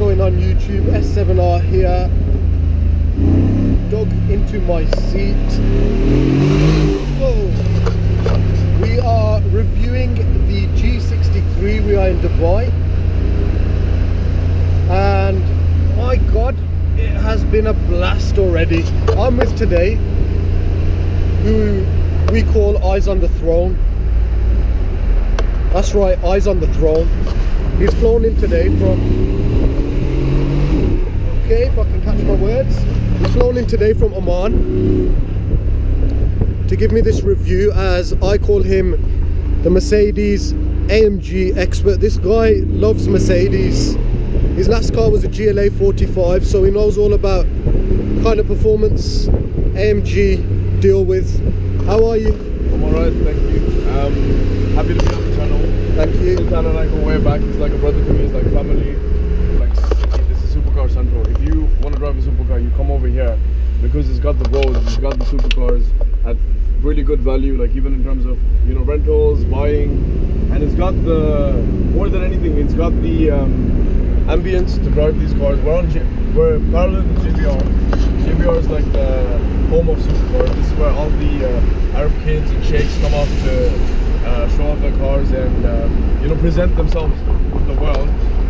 going on YouTube? S7R here. Dug into my seat. Whoa. We are reviewing the G63. We are in Dubai. And my God, it has been a blast already. I'm with today, who we call Eyes on the Throne. That's right, Eyes on the Throne. He's flown in today from, okay, if I can catch my words. He's flown in today from Oman to give me this review, as I call him the Mercedes AMG expert. This guy loves Mercedes. His last car was a GLA 45, so he knows all about the kind of performance AMG deal with. How are you? I'm alright, thank you. Happy to be on the channel. Thank you. Sultan and I go way back. He's like a brother to me. He's like family. Like, this is Supercar Central. If you want to drive a supercar, you come over here because it's got the roads, it's got the supercars at really good value. Like even in terms of rentals, buying, and it's got the more than anything, it's got the ambience to drive these cars. We're parallel to JBR. JBR is like the home of supercars. This is where all the Arab kids and sheikhs come off to show off their cars and present themselves to the world.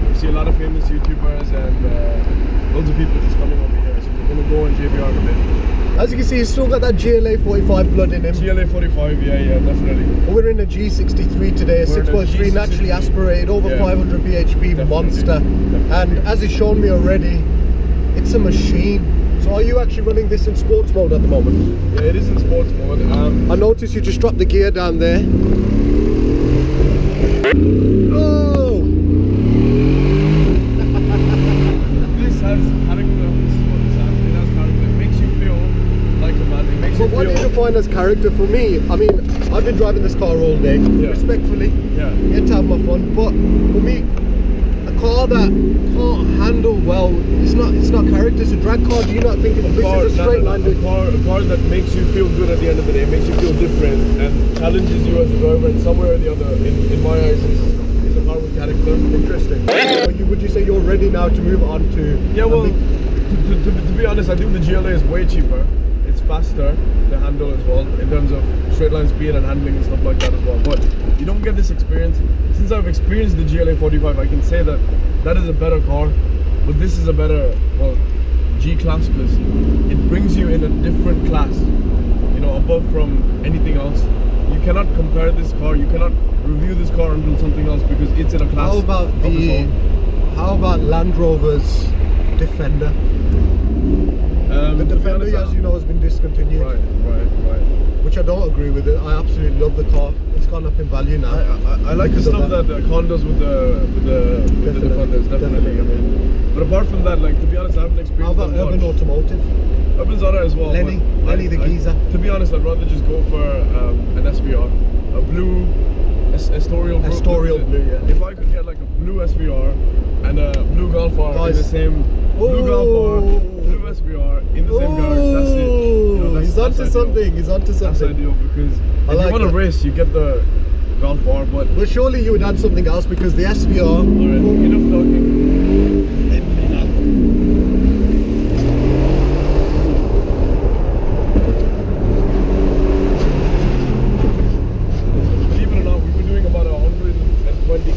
You see a lot of famous YouTubers and loads of people just coming over here. So we're gonna go on JBR in a bit. As you can see, he's still got that GLA 45 blood in him. GLA 45, yeah, definitely. We're in a G63 today, a 6.3 naturally aspirated, over 500 bhp monster. Definitely. And as he's shown me already, it's a machine. So are you actually running this in sports mode at the moment? Yeah, it is in sports mode. I noticed you just dropped the gear down there. Oh! This has character. This is what this has. It has character. It makes you feel like a man. It makes you But what feel... do you define as character for me? I mean, I've been driving this car all day, respectfully. Yeah. Get to have my fun. But for me, a car that can't handle well, it's not character, it's a drag car. Do you not think this is a straight line? A car that makes you feel good at the end of the day, makes you feel different and challenges you as a driver in some way or the other, in my eyes, is a car with character. Interesting. Would you say you're ready now to move on to... Yeah, well, to be honest, I think the GLA is way cheaper. It's faster to handle as well, in terms of straight line speed and handling and stuff like that as well. But you don't get this experience. Since I've experienced the GLA 45, I can say that that is a better car. But this is a better, well, G-Class, because it brings you in a different class, above from anything else. You cannot compare this car, you cannot review this car until something else, because it's in a class of its own. How about Land Rover's Defender? The Defender, as you know, has been discontinued. Right. Which I don't agree with it. I absolutely love the car. It's gone up in value now. I like the stuff that Con does with the Defenders, definitely. I mean, but apart from that, like, to be honest, I haven't experienced that much. How about Urban Automotive? Urban's alright as well. Lenny the geezer. To be honest, I'd rather just go for an SVR, a blue Astorial blue. Yeah. If I could get like a blue SVR and a blue Golf R in the same blue Golf R, blue SVR in the same garage, that's it. He's onto something. That's ideal, because if you want to race, you get the Golf R, but surely you would add something else, because the SVR. Alright, enough talking.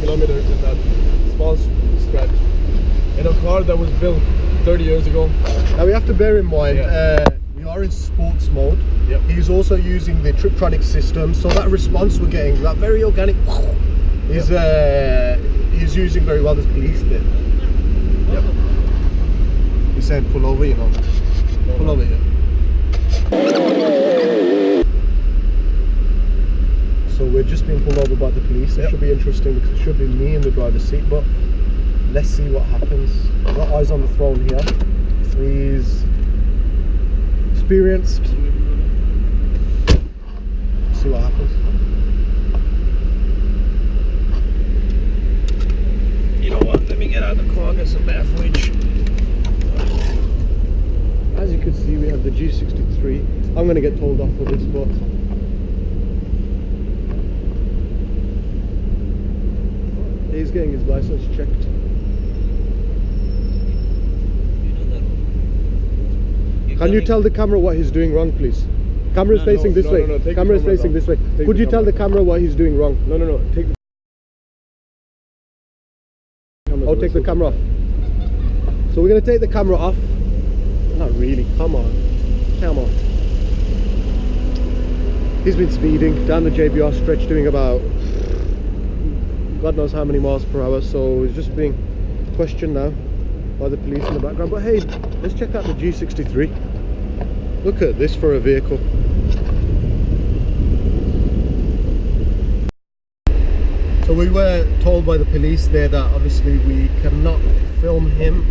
Kilometers in that small stretch in a car that was built 30 years ago. Now we have to bear in mind, we are in sports mode. Yep. He's also using the Triptronic system, so that response we're getting, that very organic, is he's using very well this police bit. Yep. He's saying pull over, pull over here. So we're just being pulled over by the police. It should be interesting, because it should be me in the driver's seat, but let's see what happens. I've got Eyes on the Throne here. He's experienced. Let's see what happens. You know what? Let me get out of the car and get some air footage. As you can see, we have the G63. I'm going to get told off for this, but he's getting his license checked. Can you tell the camera what he's doing wrong, please? Camera is facing this way. Camera is facing this way. Could you tell the camera what he's doing wrong? No, take the camera. Oh, take the camera off. So we're going to take the camera off. Not really, come on. Come on. He's been speeding down the JBR stretch doing about God knows how many miles per hour, so he's just being questioned now by the police in the background. But hey, let's check out the G63. Look at this for a vehicle. So we were told by the police there that obviously we cannot film him.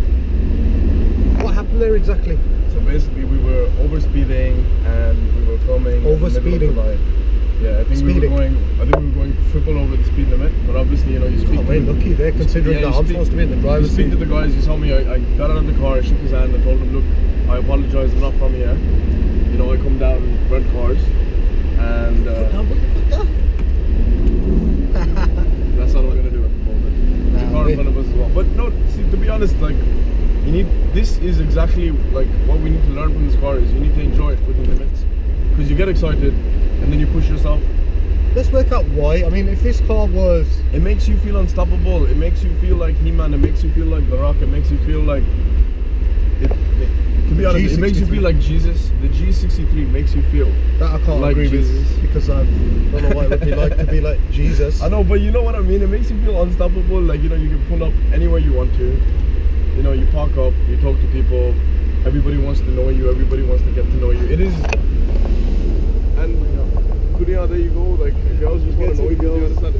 What happened there exactly? So basically we were overspeeding and we were filming. Overspeeding? Yeah, I think we were going triple over the speed limit, but obviously, you know, you speak. Oh, we're lucky there considering that I'm supposed to be in the driver's seat. You speak to the guys, you saw me, I got out of the car, I shook his hand and told him, look, I apologise, I'm not from here. You know, I come down and rent cars, and that's not what we're gonna do at the moment. There's a car in front of us as well. But no, see, to be honest, like, this is exactly like what we need to learn from this car is you need to enjoy it within limits, because you get excited and then you push yourself. Let's work out why. I mean, if this car was... It makes you feel unstoppable. It makes you feel like He-Man. It makes you feel like The Rock. It makes you feel like... to be honest, it makes you feel like Jesus. The G63 makes you feel that I can't like agree Jesus. With, because I don't know what it would be like to be like Jesus. I know, but you know what I mean? It makes you feel unstoppable. Like, you know, you can pull up anywhere you want to. You know, you park up, you talk to people. Everybody wants to know you. Everybody wants to get to know you. It is... And... Kudia, there you go, like, girls just want to know you, you understand?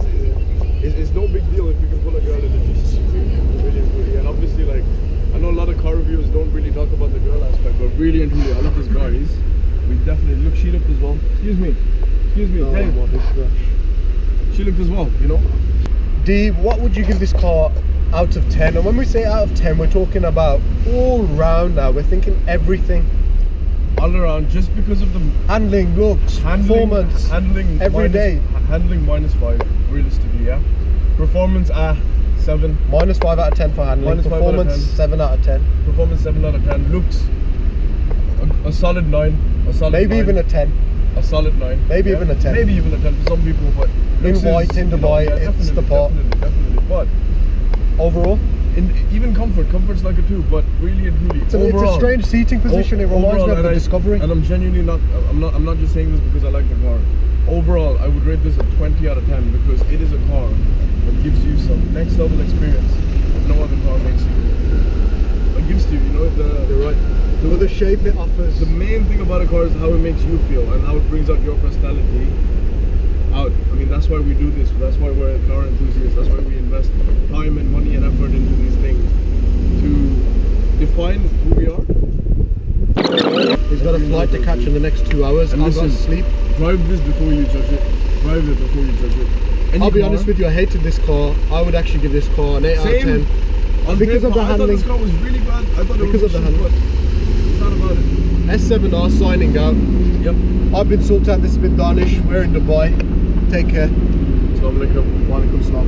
It's no big deal if you can pull a girl in a G63, really and truly. And obviously, like, I know a lot of car reviewers don't really talk about the girl aspect, but really and truly, all of us guys, we definitely, look, she looked as well. Excuse me, oh, hey. She looked as well, you know? D, what would you give this car out of 10? And when we say out of 10, we're talking about all round now, we're thinking everything. All around, just because of the handling, looks, performance, handling every day. Handling -5, realistically, yeah. Performance 7. -5 out of 10 for handling. Performance 7 out of 10. Performance 7 out of 10. Looks a solid 9. A solid maybe 9. Even a 10. A solid 9. Maybe even a 10. Maybe even a 10 for some people, but in white, in Dubai, yeah, it's the part. Definitely. But overall, even comfort's like a 2, but really and truly, it's a strange seating position. It reminds me of the Discovery. And I'm genuinely not. I'm not just saying this because I like the car. Overall, I would rate this a 20 out of 10 because it is a car that gives you some next level experience that no other car makes you. It gives to you, you know. You're right. The shape it offers. The main thing about a car is how it makes you feel and how it brings out your personality out. I mean, that's why we do this. That's why we're car enthusiasts. That's why we invest time and money and effort into these things to define who we are. He's got a flight to catch in the next 2 hours. And I've got to sleep. Drive this before you judge it. Drive it before you judge it. I'll be honest with you, I hated this car. I would actually give this car an 8 out of 10. Because of the handling. I thought this car was really bad. I thought because of the handling. It's not about it. S7R signing out. Yep. I've been Sultan, this has been Danish. We're in Dubai. Take care. Assalamu alaikum. Wa alaikum salam.